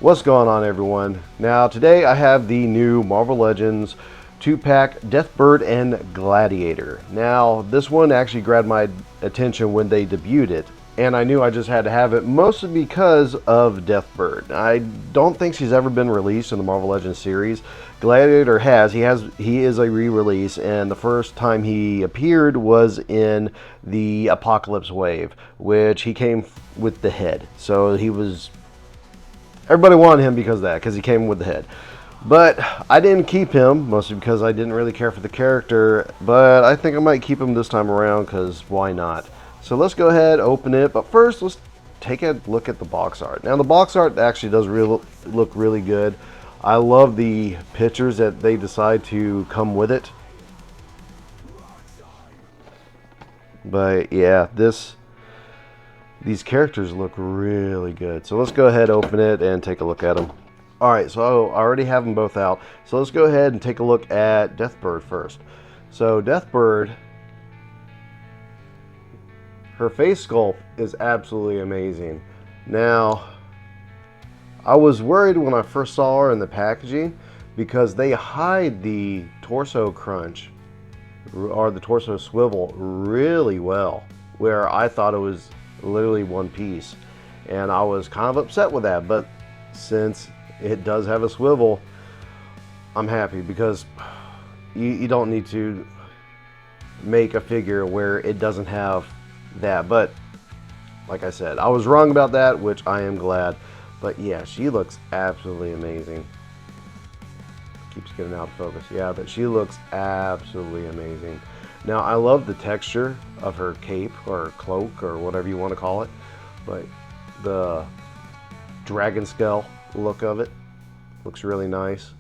What's going on, everyone? Now today I have the new Marvel Legends 2-pack Deathbird and Gladiator. Now this one actually grabbed my attention when they debuted it, and I knew I just had to have it, mostly because of Deathbird. I don't think she's ever been released in the Marvel Legends series. Gladiator has. He is a re-release, and the first time he appeared was in the Apocalypse Wave, which he came with the head. So he was... everybody wanted him because of that, because he came with the head. But I didn't keep him, mostly because I didn't really care for the character. But I think I might keep him this time around, because why not? So let's go ahead, open it. But first, let's take a look at the box art. Now, the box art actually does look really good. I love the pictures that they decide to come with it. But yeah, these characters look really good. So let's go ahead, open it, and take a look at them. Alright, so I already have them both out. So let's go ahead and take a look at Deathbird first. So Deathbird, her face sculpt is absolutely amazing. Now, I was worried when I first saw her in the packaging because they hide the torso crunch or the torso swivel really well, where I thought it was literally one piece, and I was kind of upset with that. But since it does have a swivel, I'm happy, because you don't need to make a figure where it doesn't have that. But like I said, I was wrong about that, which I am glad. But yeah, she looks absolutely amazing. Keeps getting out of focus. Yeah, but she looks absolutely amazing. Now, I love the texture of her cape or cloak or whatever you want to call it, but the dragon skull look of it looks really nice.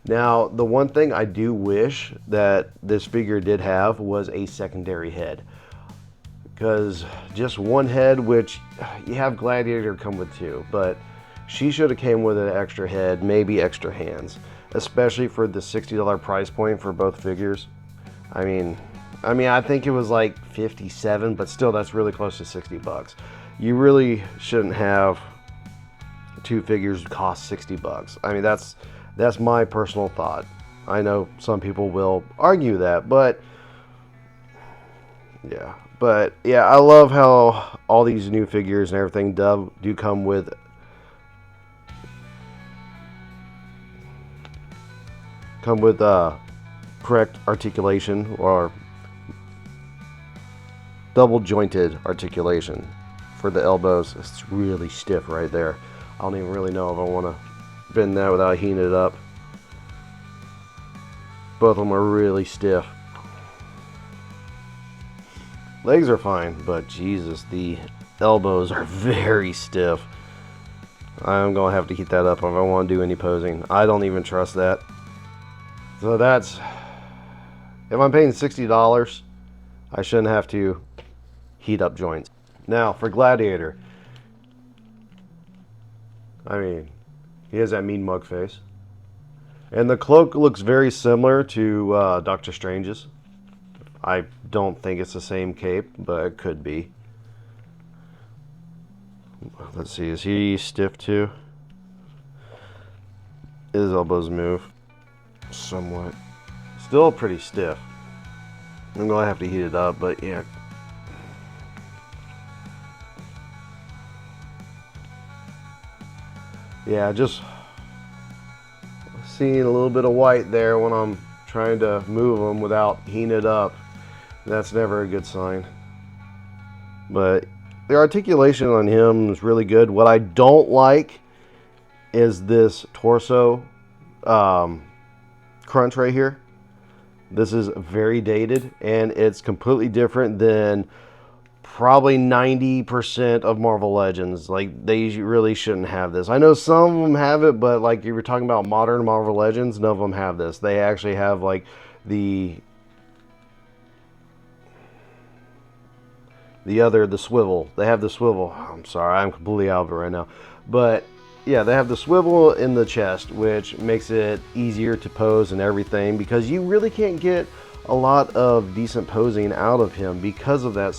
Now, the one thing I do wish that this figure did have was a secondary head, because just one head, which you have Gladiator come with two, but she should have came with an extra head, maybe extra hands, especially for the $60 price point for both figures. I mean, I think it was like 57, but still, that's really close to 60 bucks. You really shouldn't have two figures cost 60 bucks. I mean, that's my personal thought. I know some people will argue that, but yeah. But yeah, I love how all these new figures and everything do come with correct articulation, or double jointed articulation for the elbows. It's really stiff right there. I don't even really know if I want to bend that without heating it up. Both of them are really stiff. Legs are fine, but Jesus, the elbows are very stiff. I'm going to have to heat that up if I want to do any posing. I don't even trust that. So that's, if I'm paying $60, I shouldn't have to heat up joints. Now, for Gladiator, I mean, he has that mean mug face. And the cloak looks very similar to Doctor Strange's. I don't think it's the same cape, but it could be. Let's see, is he stiff too? His elbows move somewhat. Still pretty stiff. I'm gonna have to heat it up, but yeah. Yeah, just seeing a little bit of white there when I'm trying to move them without heating it up. That's never a good sign. But the articulation on him is really good. What I don't like is this torso crunch right here. This is very dated, and it's completely different than probably 90% of Marvel Legends. Like, they really shouldn't have this. I know some of them have it, but like if you're talking about modern Marvel Legends, none of them have this. They actually have like the swivel. They have the swivel. I'm sorry, I'm completely out of it right now. But yeah, they have the swivel in the chest, which makes it easier to pose and everything, because you really can't get a lot of decent posing out of him because of that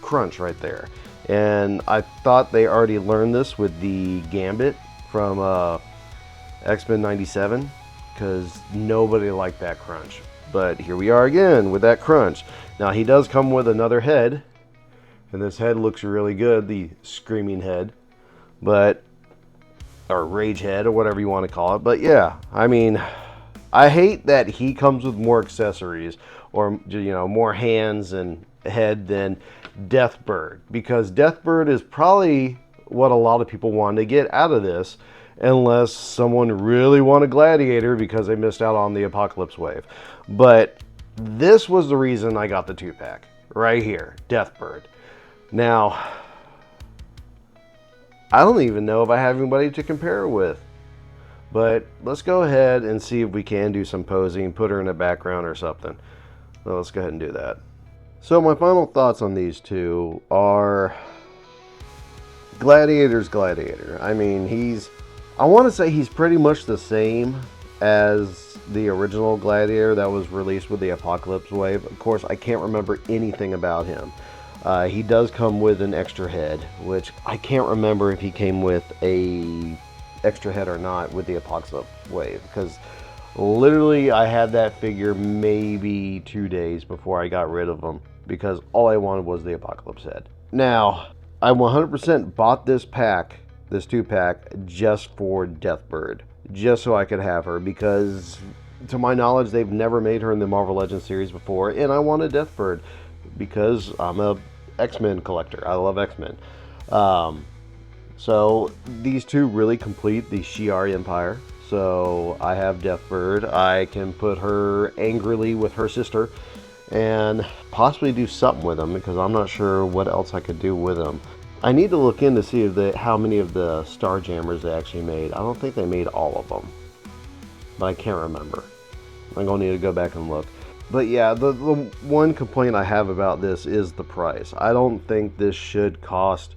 crunch right there. And I thought they already learned this with the Gambit from X-Men 97, because nobody liked that crunch. But here we are again with that crunch. Now he does come with another head, and this head looks really good, the screaming head, but, or rage head, or whatever you want to call it. But yeah, I mean, I hate that he comes with more accessories, or, you know, more hands and head than Deathbird, because Deathbird is probably what a lot of people want to get out of this, unless someone really wanted Gladiator because they missed out on the Apocalypse Wave. But this was the reason I got the 2-pack right here, Deathbird. Now, I don't even know if I have anybody to compare it with, but let's go ahead and see if we can do some posing, put her in the background or something. Well, let's go ahead and do that. So my final thoughts on these two are, Gladiator's Gladiator. I mean, I want to say he's pretty much the same as the original Gladiator that was released with the Apocalypse Wave. Of course, I can't remember anything about him. He does come with an extra head, which I can't remember if he came with a extra head or not with the Apocalypse Wave, because literally I had that figure maybe 2 days before I got rid of him, because all I wanted was the Apocalypse head. Now, I 100% bought this pack, this 2-pack, just for Deathbird, just so I could have her, because to my knowledge they've never made her in the Marvel Legends series before, and I wanted Deathbird because I'm a X-Men collector. I love X-Men. So these two really complete the Shi'ar Empire. So I have Deathbird. I can put her angrily with her sister and possibly do something with them, because I'm not sure what else I could do with them. I need to look in to see if how many of the Starjammers they actually made. I don't think they made all of them, but I can't remember. I'm going to need to go back and look. But yeah, the one complaint I have about this is the price. I don't think this should cost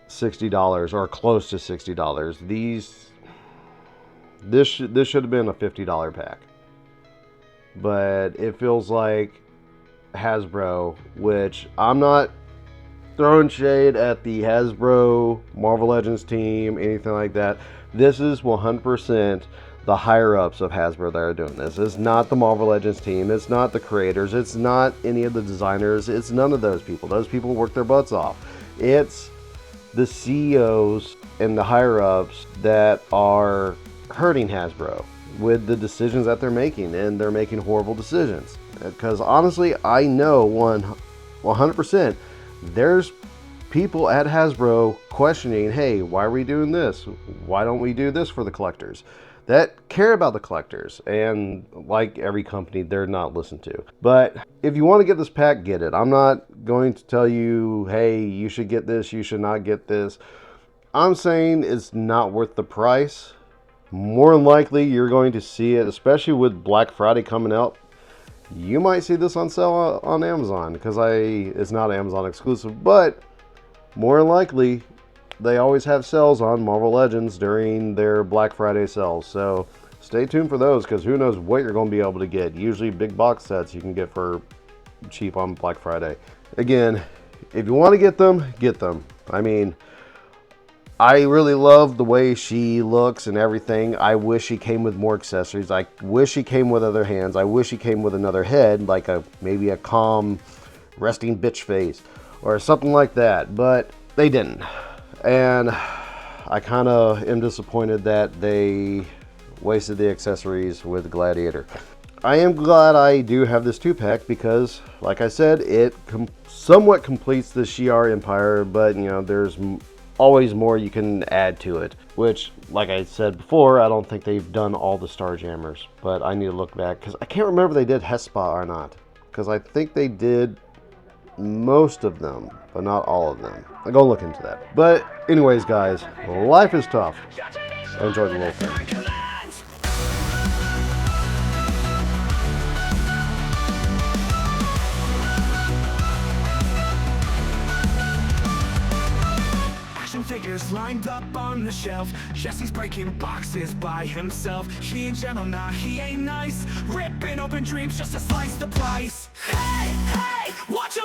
$60 or close to $60. This should have been a $50 pack. But it feels like Hasbro, which I'm not throwing shade at the Hasbro Marvel Legends team, anything like that. This is 100% the higher-ups of Hasbro that are doing this. It's not the Marvel Legends team. It's not the creators. It's not any of the designers. It's none of those people. Those people work their butts off. It's the CEOs and the higher-ups that are hurting Hasbro with the decisions that they're making, and they're making horrible decisions. Because honestly, I know 100% there's people at Hasbro questioning, hey, why are we doing this? Why don't we do this for the collectors? That care about the collectors, and like every company, they're not listened to. But if you want to get this pack, get it. I'm not going to tell you, hey, you should get this, you should not get this. I'm saying it's not worth the price. More than likely, you're going to see it, especially with Black Friday coming out. You might see this on sale on Amazon, because it's not Amazon exclusive, but more than likely, they always have sales on Marvel Legends during their Black Friday sales. So stay tuned for those, because who knows what you're going to be able to get. Usually big box sets you can get for cheap on Black Friday. Again, if you want to get them, get them. I mean, I really love the way she looks and everything. I wish she came with more accessories. I wish she came with other hands. I wish she came with another head, like maybe a calm resting bitch face or something like that, but they didn't. And I kind of am disappointed that they wasted the accessories with Gladiator. I am glad I do have this 2-pack, because like I said, it somewhat completes the Shi'ar Empire, but you know, there's always more you can add to it, which, like I said before, I don't think they've done all the Starjammers, but I need to look back, because I can't remember if they did Hespa or not, because I think they did most of them, but not all of them. I'll go look into that. But anyways, guys, life is tough. I enjoyed the little thing. Figures lined up on the shelf. Jesse's breaking boxes by himself. He ain't gentle, nah, he ain't nice. Ripping open dreams just to slice the price. Hey, hey, watch